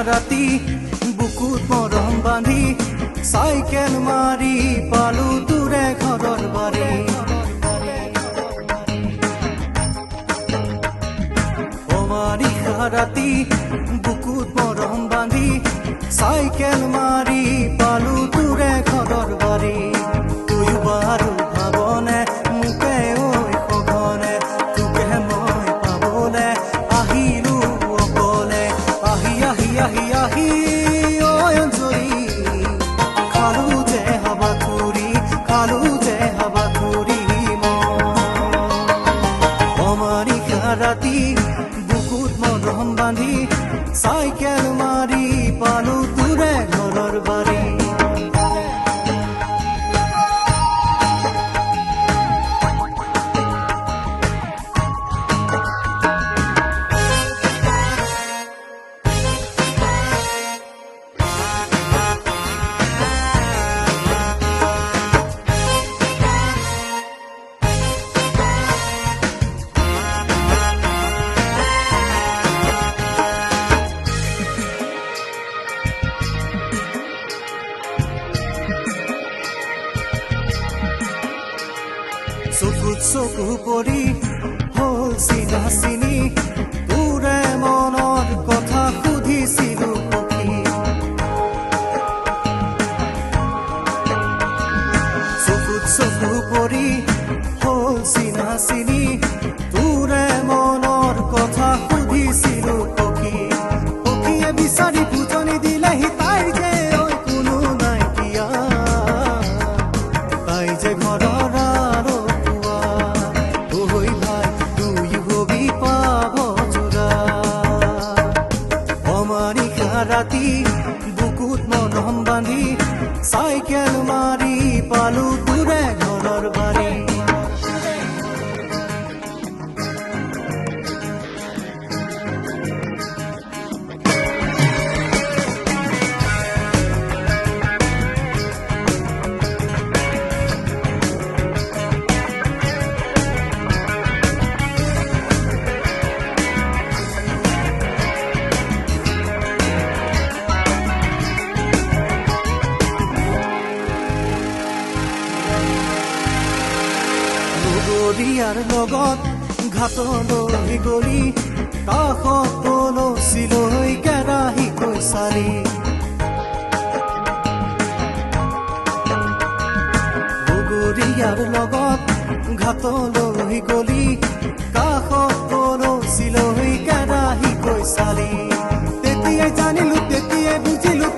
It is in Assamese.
ৰাতি বুকুত মৰম বান্ধি চাইকেল মাৰি পালো তোৰে ঘৰৰ বাৰী অমানিশা ৰাতি বুকুত মৰম বান্ধি চাইকেল মাৰি পালো তোৰে ঘৰৰ বাৰী তুই বাৰু ভাবনে মোকে ঐ সঘনে তোকে মই পাবলে আহিলো অকলে আহি আহি আহি আহি ঐ অঞ্জলি খালো যে হাবা খুৰি অমানিশা ৰাতি বুকুত মৰম বান্ধি চাইকেল মাৰি পালো তোৰে ঘৰৰ বাৰী চকুত চকু পৰি হ'ল চিনা চিনি তোৰে মনৰ কথা সুধিছিলো সখী চকুত চকু পৰি হ'ল চিনা চিনি তোৰে মনৰ কথা সুধিছিলো সখী সখীয়ে বিচাৰি বুজনি দিলেহি তাই যে ঐ কোনো নাইকিয়া তাই যে ঘৰৰ ৰাতি বুকুত মৰম বান্ধি চাইকেল মাৰি পালো তোৰে ঘৰৰ বাৰী লগৰীয়াৰ লগত ঘাটলৈ গলি কাষত কলচিলৈ কেৰাহী কৈছালি লগৰীয়াৰ লগত ঘাটলৈ গলি কাষত কলচিলৈ কেৰাহী কৈছালি তেতিয়াই জানিলো তেতিয়াই বুজিলো